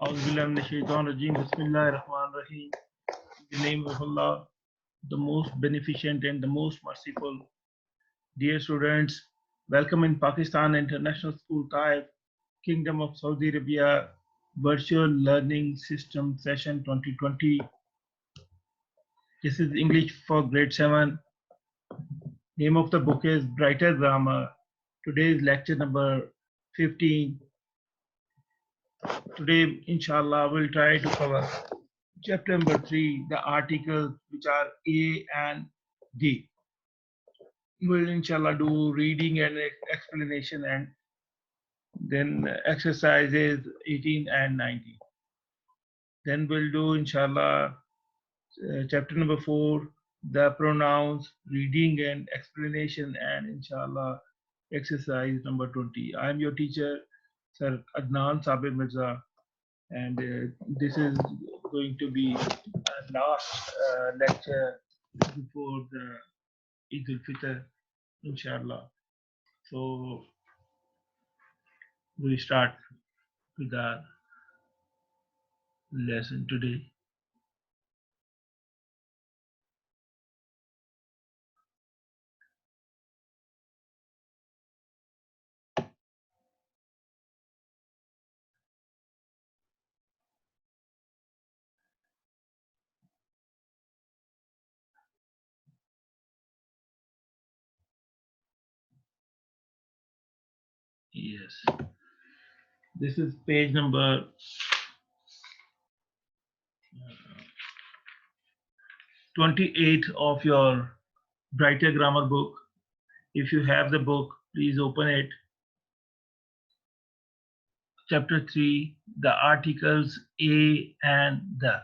Auzubillahiminash-shaytanir-rajim. Bismillahir-rahmanir-rahim. In the name of Allah, the most beneficent and the most merciful. Dear students, welcome in Pakistan International School, Taif, Kingdom of Saudi Arabia, Virtual Learning System Session 2020. This is English for Grade 7. Name of the book is Brighter Grammar. Today's lecture number 15. Today, inshallah, we'll try to cover chapter number 3, the articles which are A and D. We'll inshallah do reading and explanation and then exercises 18 and 19. Then we'll do inshallah chapter number 4, the pronouns, reading and explanation, and inshallah exercise number 20. I am your teacher, Sir Adnan Sabir Mirza, and this is going to be last lecture before the Eid al-Fitr, inshallah. So we start with the lesson today. Yes, this is page number 28 of your Brighter Grammar book. If you have the book, please open it. Chapter 3, the articles A and the.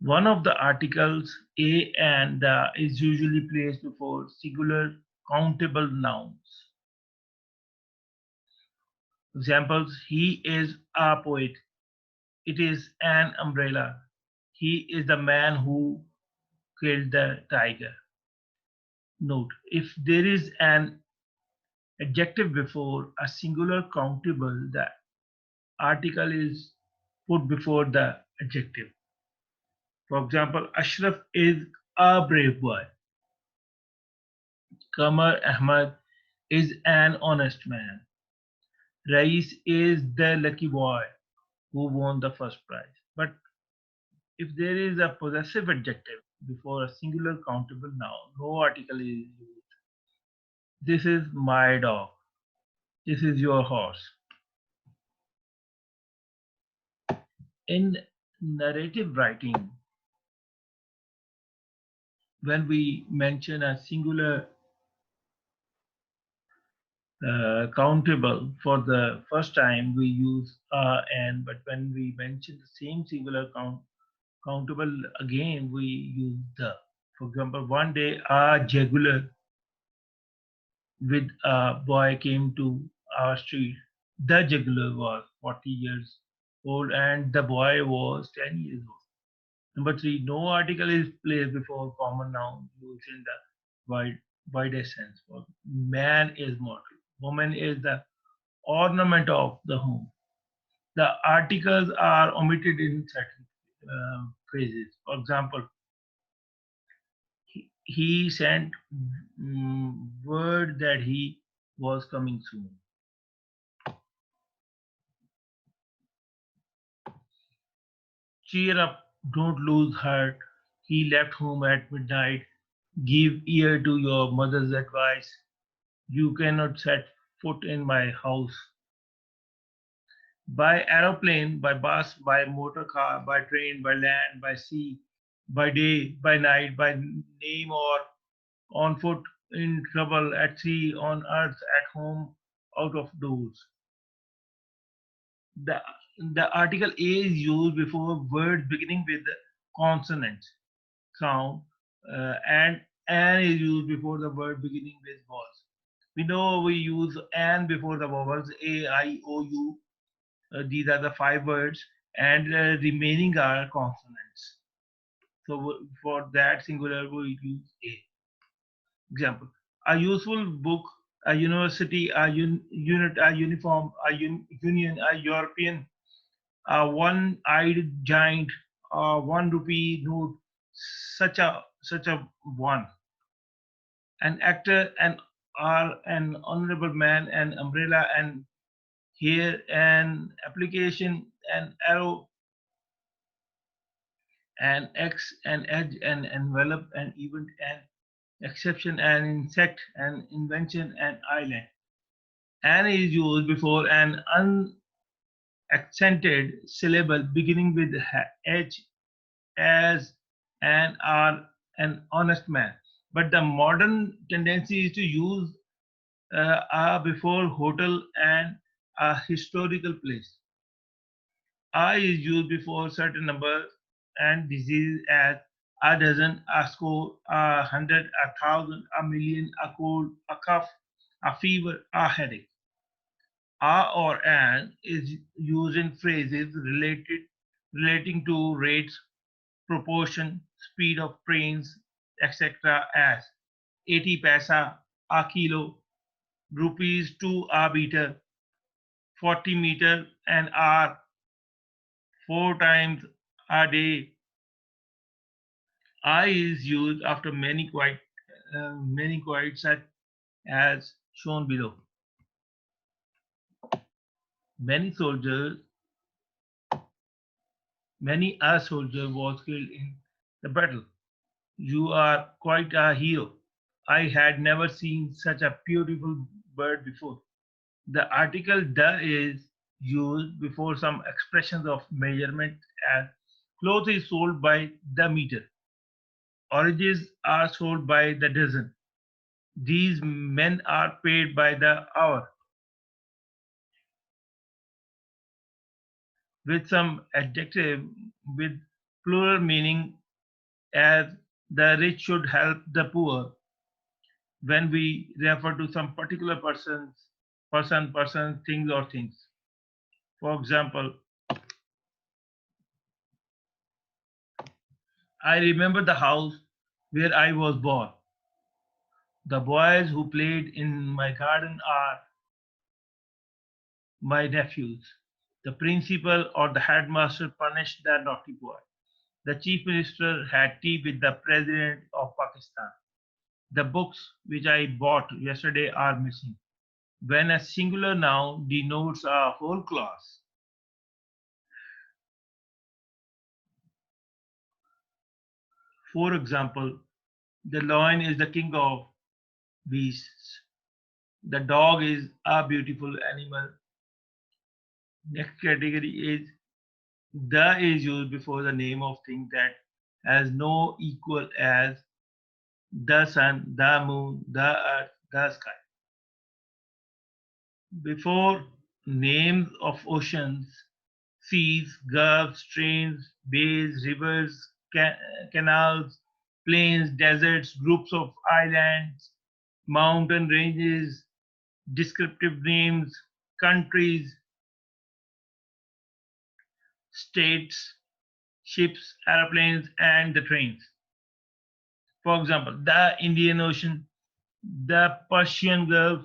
One of the articles A and the is usually placed before singular countable nouns. Examples: he is a poet. It is an umbrella. He is the man who killed the tiger. Note: if there is an adjective before a singular countable, the article is put before the adjective. For example, Ashraf is a brave boy. Kamar Ahmad is an honest man. Rais is the lucky boy who won the first prize. But if there is a possessive adjective before a singular countable noun, no article is used. This is my dog. This is your horse. In narrative writing, when we mention a singular countable for the first time, we use and, but when we mention the same singular countable again, we use the. For example, one day a juggler with a boy came to our street. The juggler was 40 years old and the boy was 10 years old. Number 3, no article is placed before common noun used in the widest sense. For man is mortal, woman is the ornament of the home. The articles are omitted in certain phrases. For example, he sent word that he was coming soon. Cheer up, don't lose heart. He left home at midnight. Give ear to your mother's advice. You cannot set foot in my house. By aeroplane, by bus, by motor car, by train, by land, by sea, by day, by night, by name or on foot, in trouble, at sea, on earth, at home, out of doors. The, the article A is used before words beginning with consonant sound, and an is used before the word beginning with vowels. We know we use an before the vowels A, I, O, U. These are the 5 words, and remaining are consonants. So for that singular, we use A. Example: a useful book, a university, a unit, a uniform, a union, a European, a one-eyed giant, a 1 rupee note, such a one, an actor, an honorable man, an umbrella, and here an application, an arrow, an X, an edge, an envelope, an event, an exception, an insect, an invention, an island. An is used before an unaccented syllable beginning with H, as an are an honest man. But the modern tendency is to use a before hotel and a historical place. I is used before certain numbers and disease as a dozen, a score, 100, 1,000, a million, a cold, a cough, a fever, a headache. A or an is used in phrases relating to rates, proportion, speed of trains, etc. as 80 paisa, a kilo, rupees to a meter, 40 meter an hour, 4 times a day. I is used after many quite such as shown below. Many soldiers, many a soldier was killed in the battle. You are quite a hero. I had never seen such a beautiful bird before. The article the is used before some expressions of measurement as cloth is sold by the meter. Oranges are sold by the dozen. These men are paid by the hour, with some adjective with plural meaning as the rich should help the poor when we refer to some particular person, things or things. For example, I remember the house where I was born. The boys who played in my garden are my nephews. The principal or the headmaster punished the naughty boy. The chief minister had tea with the president of Pakistan. The books which I bought yesterday are missing. When a singular noun denotes a whole class. For example, the lion is the king of beasts. The dog is a beautiful animal. Next category is the is used before the name of thing that has no equal as the sun, the moon, the earth, the sky. Before names of oceans, seas, gulfs, streams, bays, rivers, canals, plains, deserts, groups of islands, mountain ranges, descriptive names, countries, states, ships, airplanes, and the trains. For example, the Indian Ocean, the Persian Gulf,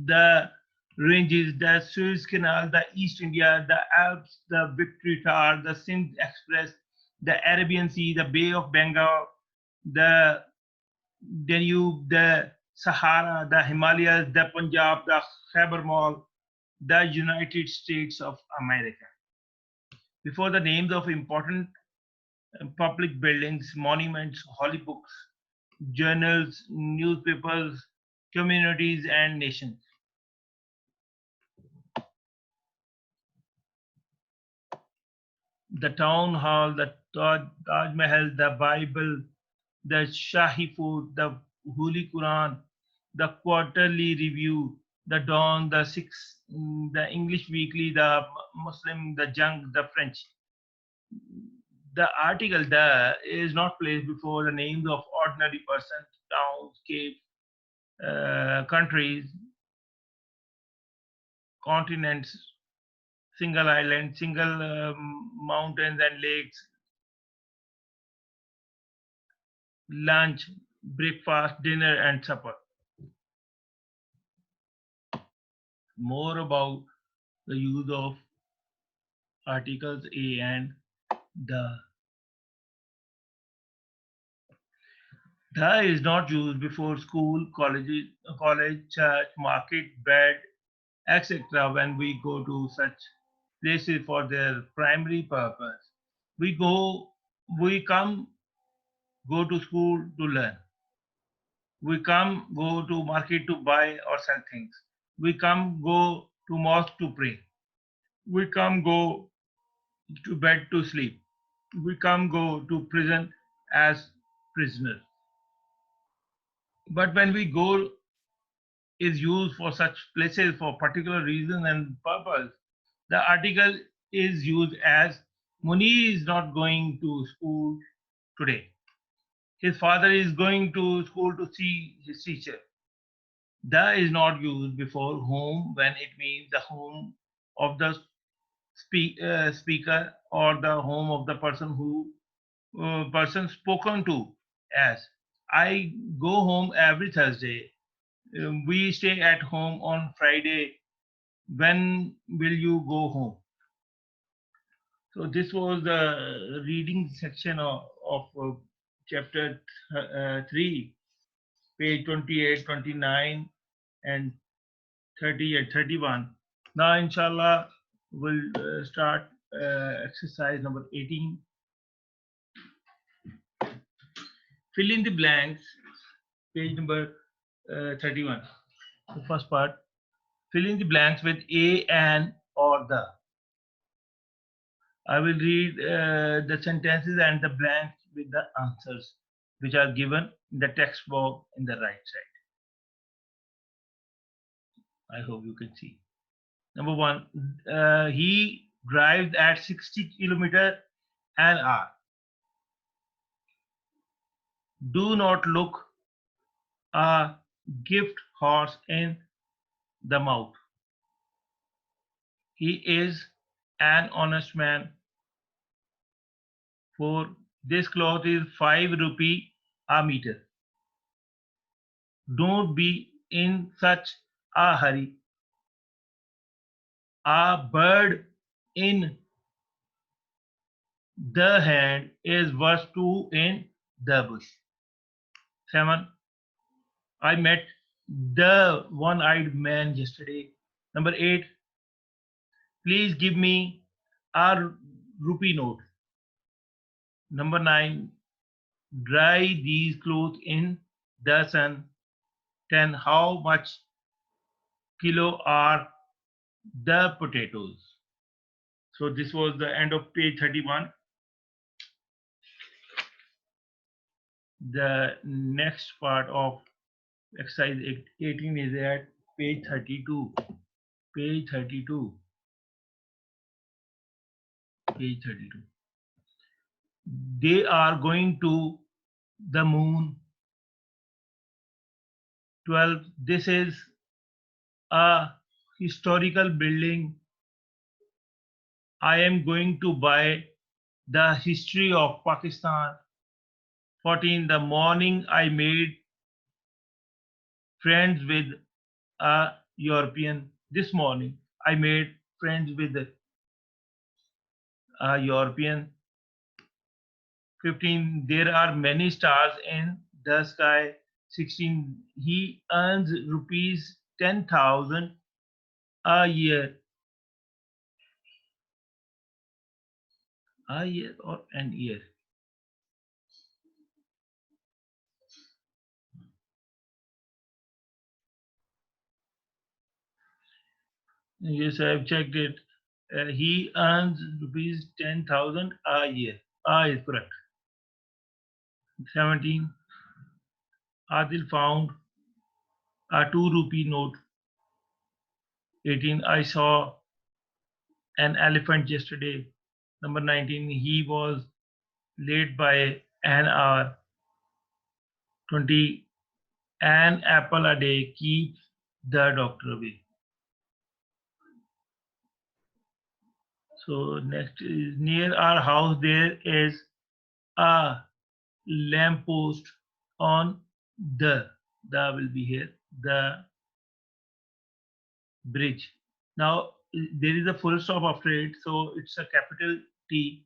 the ranges, the Suez Canal, the East India, the Alps, the Victory Tower, the Sindh Express, the Arabian Sea, the Bay of Bengal, the Danube, the Sahara, the Himalayas, the Punjab, the Khyber Mall, the United States of America. Before the names of important public buildings, monuments, holy books, journals, newspapers, communities, and nations. The town hall, the Taj Mahal, the Bible, the Shahi food, the Holy Quran, the quarterly review, the Dawn, the Six, the English Weekly, the Muslim, the Junk, the French. The article the is not placed before the names of ordinary persons, towns, caves, countries, continents, single islands, single mountains and lakes, lunch, breakfast, dinner, and supper. more about the use of articles a and the. The is not used before school, college, church, market, bed, etc. When we go to such places for their primary purpose. We go, we come, go to school to learn. We come, go to market to buy or sell things. We come, go to mosque to pray. We come, go to bed to sleep. We come, go to prison as prisoners. But when we go is used for such places for particular reason and purpose, the article is used as Muni is not going to school today. His father is going to school to see his teacher. The is not used before home when it means the home of the speaker or the home of the person spoken to. As I go home every Thursday, we stay at home on Friday. When will you go home? So this was the reading section of chapter 3, page 28, 29, and 30 and 31. Now, inshallah, we'll start exercise number 18. Fill in the blanks, page number 31. The first part, fill in the blanks with a, an, or the. I will read the sentences and the blanks with the answers which are given in the text box in the right side. I hope you can see. Number one, he drives at 60 kilometers an hour. Do not look a gift horse in the mouth. He is an honest man. For this cloth is 5 rupee a meter. Don't be in such a hurry. A bird in the hand is worth two in the bush. 7. I met the one-eyed man yesterday. Number 8. Please give me a rupee note. Number 9. Dry these clothes in the sun. 10. How much kilo are the potatoes? So this was the end of page 31. The next part of exercise 18 is at page 32. Page 32. Page 32. They are going to the moon. 12. This is a historical building. I am going to buy the history of Pakistan. 14. The morning I made friends with a European. This morning I made friends with a European. 15. There are many stars in the sky. 16. He earns rupees 10,000 a year. A year or an year? Yes, I have checked it. He earns rupees 10,000 a year. A is correct. 17. Adil found a 2 rupee note. 18. I saw an elephant yesterday. Number 19. He was late by an hour. 20. An apple a day keeps the doctor away. So next is near our house there is a lamppost on the will be here, the bridge. Now there is a full stop after it, so it's a capital T.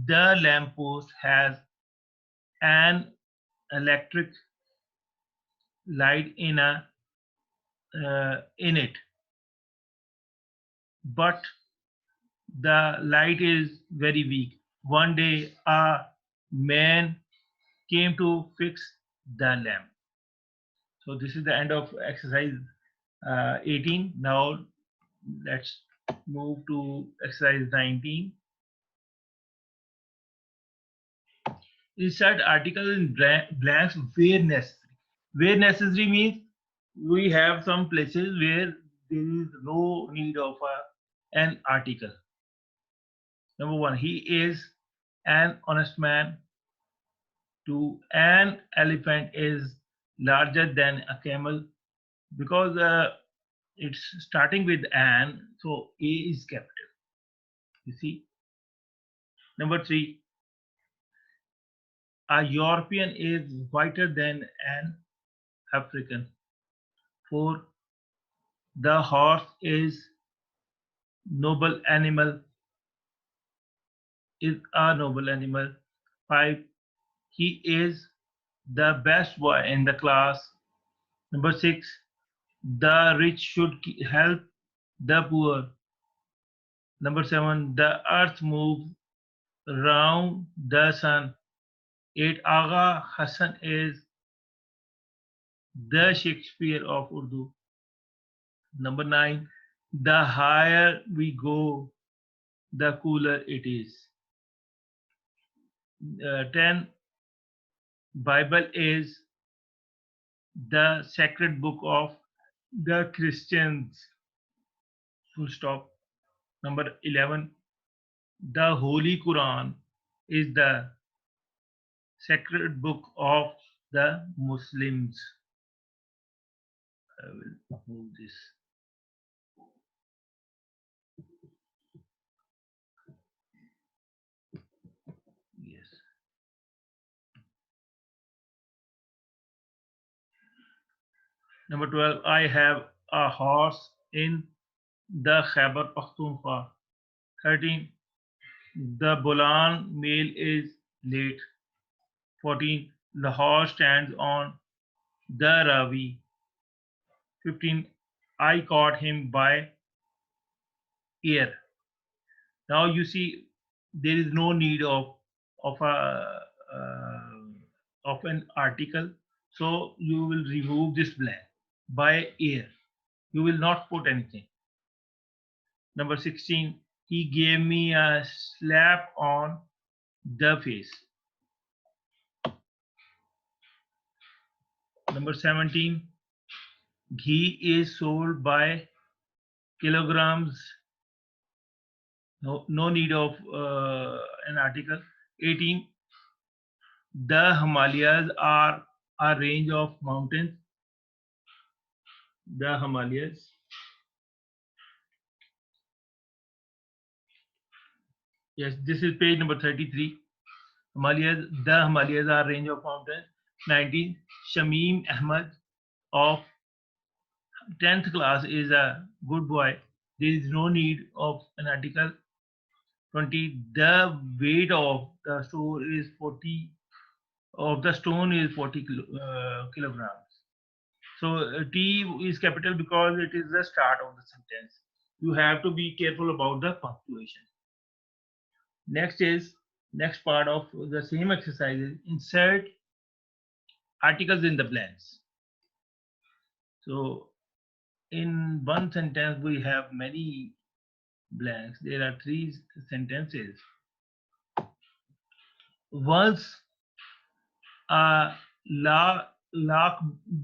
The lamppost has an electric light in it, but the light is very weak. One day, a man came to fix the lamp. So this is the end of exercise 18. Now let's move to exercise 19. Insert article in blanks where necessary. Where necessary means we have some places where there is no need of an article. Number one, he is an honest man. Two, an elephant is larger than a camel, because it's starting with an, so A is capital. You see. Number three, a European is whiter than an African. Four, the horse is noble animal, is a noble animal. Five, he is the best boy in the class. Number six, the rich should help the poor. Number seven, the earth moves round the sun. Eight, Agha Hassan is the Shakespeare of Urdu. Number nine, the higher we go, the cooler it is. 10, Bible is the sacred book of the Christians. Full stop. Number 11, the Holy Quran is the sacred book of the Muslims. I will move this. Yes. Number 12, I have a horse in the Khyber Pakhtunkhwa. 13, the Bolan mail is late. 14, Lahore stands on the Ravi. 15, I caught him by ear. Now you see there is no need of a of an article, so you will remove this blank by ear. You will not put anything. Number 16, he gave me a slap on the face. Number 17, ghee is sold by kilograms. No need of an article. 18, the Himalayas are a range of mountains. The Himalayas. Yes, this is page number 33. Himalayas, the Himalayas are a range of mountains. 19, Shamim Ahmad of 10th class is a good boy. There is no need of an article. 20, the weight of the stone is 40 kilograms. So T is capital because it is the start of the sentence. You have to be careful about the punctuation. Next part of the same exercise is insert articles in the blanks. So in one sentence we have many blanks. There are three sentences. Once a lark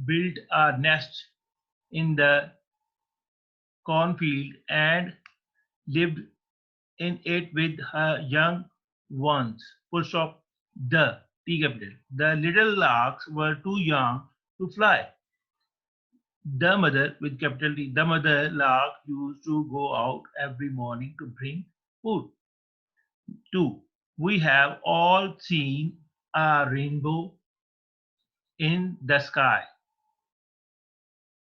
built a nest in the cornfield and lived in it with her young ones. Full stop. The T capital. The little larks were too young to fly. The mother, with capital T, the mother lark used to go out every morning to bring food. 2. We have all seen a rainbow in the sky.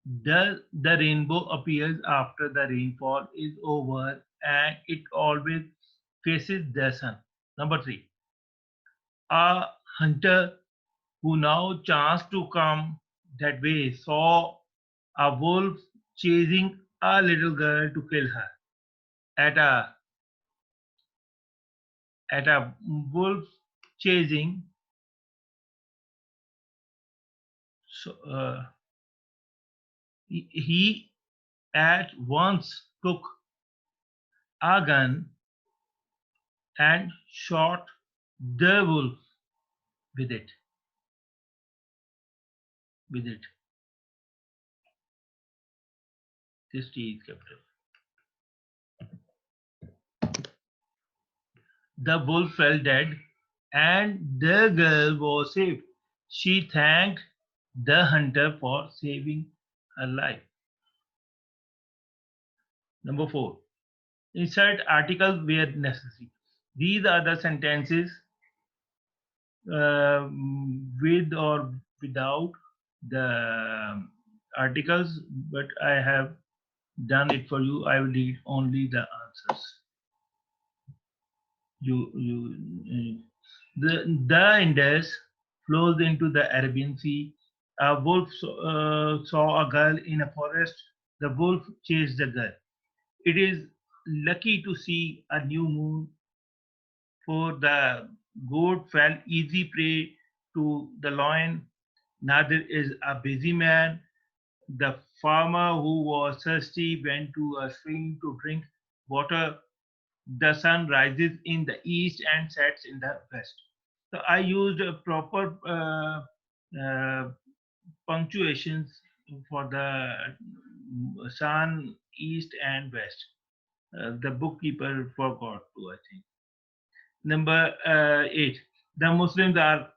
The rainbow appears after the rainfall is over and it always faces the sun. Number three, a hunter who now chanced to come that way saw a wolf chasing a little girl to kill her. At a wolf chasing, so, he at once took a gun and shot the wolf with it. With it, this T is capital. The wolf fell dead, and the girl was saved. She thanked the hunter for saving her life. Number four, insert articles where necessary. These are the sentences with or without the articles, but I have done it for you. I will read only the answers. The Indus flows into the Arabian Sea. A wolf saw a girl in a forest. The wolf chased the girl. It is lucky to see a new moon, for the goat fell easy prey to the lion. Neither is a busy man. The farmer who was thirsty went to a stream to drink water. The sun rises in the east and sets in the west. So I used a proper punctuations for the sun, east, and west. The bookkeeper forgot to, I think. Number eight, the Muslims are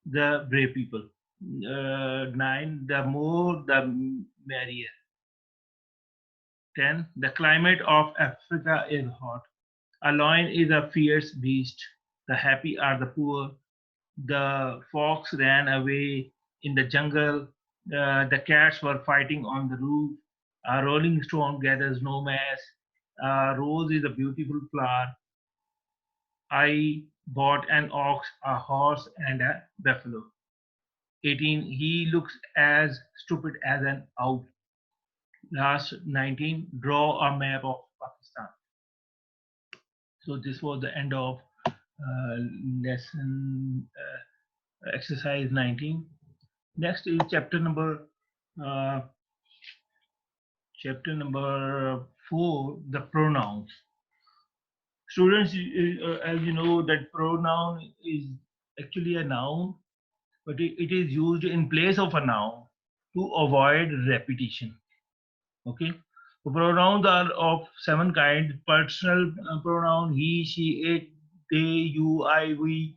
the brave people. Nine, the more the merrier. 10, the climate of Africa is hot. A lion is a fierce beast. The happy are the poor. The fox ran away in the jungle. The cats were fighting on the roof. A rolling stone gathers no mass. A rose is a beautiful flower. I bought an ox, a horse, and a buffalo. 18. He looks as stupid as an owl. Last 19. Draw a map of Pakistan. So this was the end of lesson exercise 19. Next is uh, chapter number 4, the pronouns. Students, as you know, that pronoun is actually a noun, but it is used in place of a noun to avoid repetition. Okay. So pronouns are of 7 kinds: personal pronoun, he, she, it, they, you, I, we,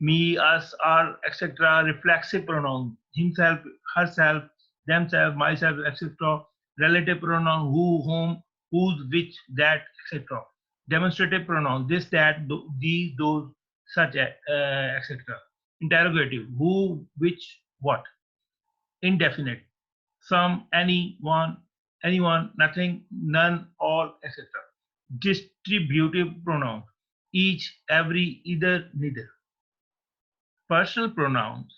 me, us, our, etc. Reflexive pronoun, himself, herself, themselves, myself, etc. Relative pronoun, who, whom, whose, which, that, etc. Demonstrative pronoun, this, that, these, those, such, etc. Interrogative, who, which, what. Indefinite, some, any, one, anyone, nothing, none, all, etc. Distributive pronoun, each, every, either, neither. Personal pronouns,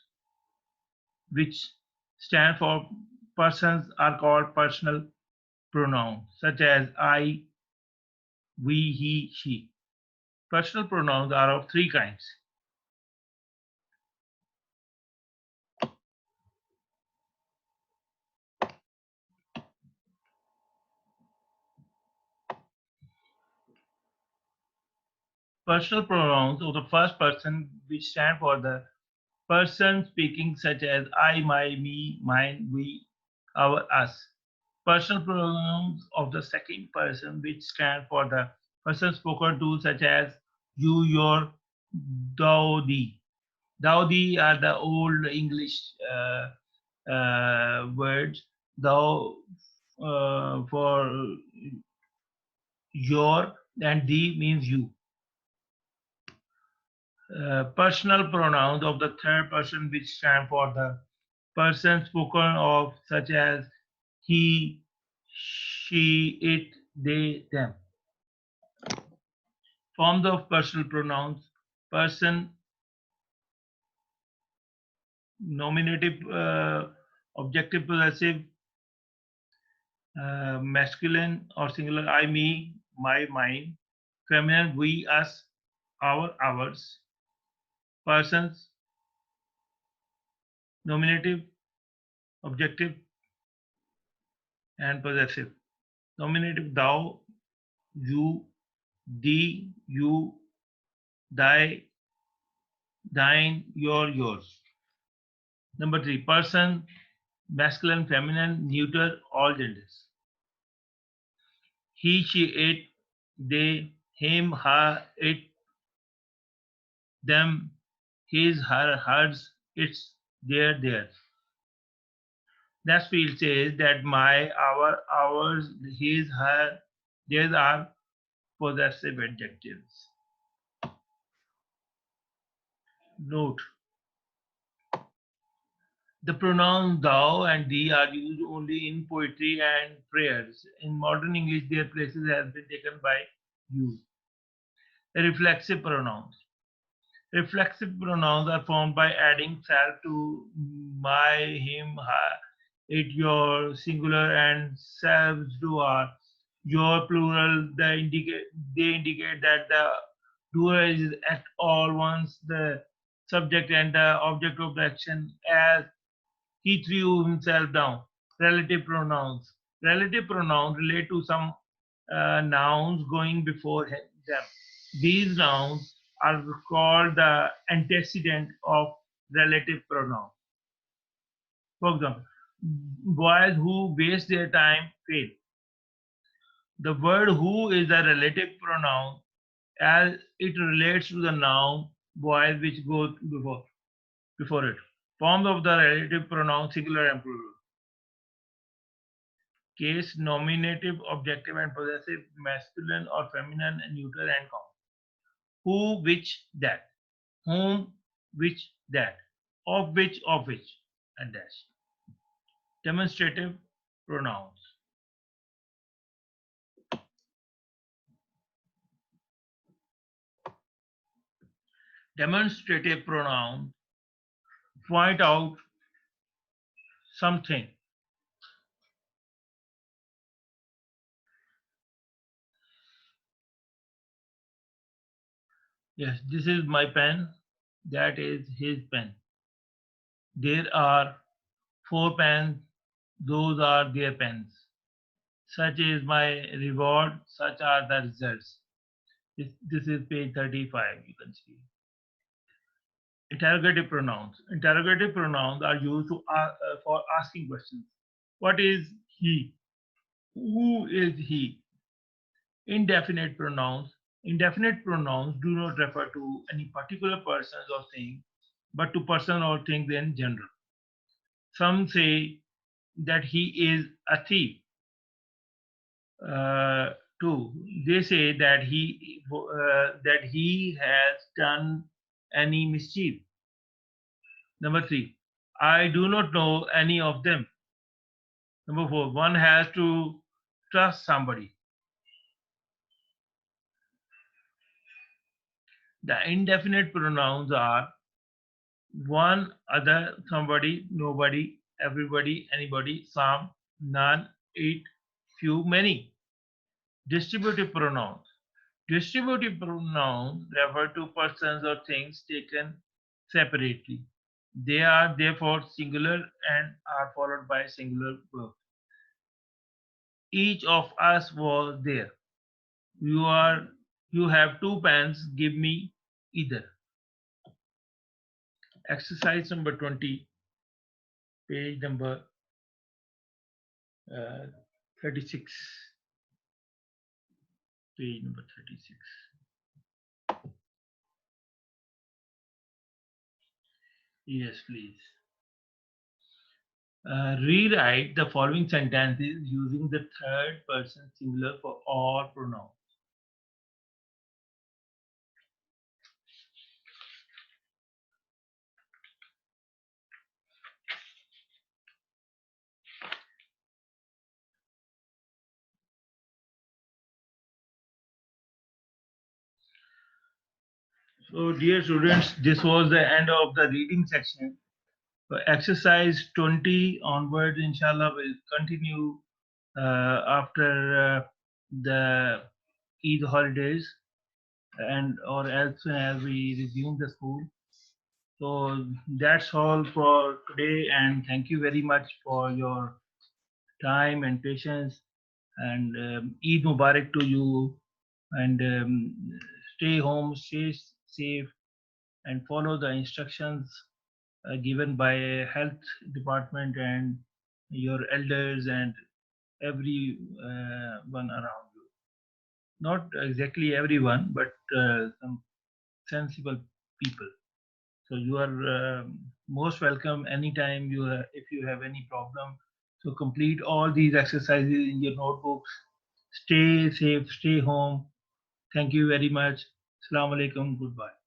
which stand for persons, are called personal pronouns, such as I, we, he, she. Personal pronouns are of 3 kinds. Personal pronouns of the first person, which stand for the person speaking, such as I, my, me, mine, we, our, us. Personal pronouns of the second person, which stand for the person spoken to, such as you, your, thou, thee. Thou, thee are the old English words. Thou for your, and thee means you. Personal pronouns of the third person, which stand for the person spoken of, such as he, she, it, they, them. Forms of personal pronouns: person, nominative, objective possessive, masculine or singular I, me, my, mine, feminine we, us, our, ours, persons, nominative, objective, and possessive. Nominative thou, you, thee, you, thy, thine, your, yours. Number three, person, masculine, feminine, neuter, all genders. He, she, it, they, him, her, it, them, his, her, hers, its, their, theirs. That field says that my, our, ours, his, her, theirs are possessive adjectives. Note: the pronouns thou and thee are used only in poetry and prayers. In modern English, their places have been taken by you. The reflexive pronouns. Reflexive pronouns are formed by adding self to my, him, her, it, your singular, and selves to our, your plural. They indicate that the doer is at all once the subject and the object of the action, as he threw himself down. Relative pronouns. Relative pronouns relate to some nouns going before them. These nouns are called the antecedent of relative pronoun. For example, boys who waste their time fail. The word who is a relative pronoun as it relates to the noun boys which goes before it. Forms of the relative pronoun singular and plural. Case, nominative, objective and possessive, masculine or feminine, neuter and count. Who, which, that. Whom, which, that. Of which, and dash. Demonstrative pronouns. Demonstrative pronouns point out something. Yes, this is my pen. That is his pen. There are 4 pens. Those are their pens. Such is my reward. Such are the results. This is page 35. You can see. Interrogative pronouns. Interrogative pronouns are used for asking questions. What is he? Who is he? Indefinite pronouns. Indefinite pronouns do not refer to any particular persons or thing, but to person or things in general. Some say that he is a thief. Two, they say that he has done any mischief. Number three, I do not know any of them. Number four, one has to trust somebody. The indefinite pronouns are one, other, somebody, nobody, everybody, anybody, some, none, it, few, many. Distributive pronouns. Distributive pronouns refer to persons or things taken separately. They are therefore singular and are followed by singular verb. Each of us was there. You are. You have 2 pens. Give me either. Exercise number 20, page number 36. Page number 36. Yes, please. Rewrite the following sentences using the third person singular for all pronouns. So, dear students, this was the end of the reading section. So exercise 20 onwards, inshallah, will continue after the Eid holidays and or as soon as we resume the school. So that's all for today, and thank you very much for your time and patience. And Eid Mubarak to you. And stay home, stay safe, and follow the instructions given by health department and your elders and every one around you. Not exactly everyone, but some sensible people. So you are most welcome anytime if you have any problem. So complete all these exercises in your notebooks. Stay safe, stay home. Thank you very much. Assalamu alaikum. Goodbye.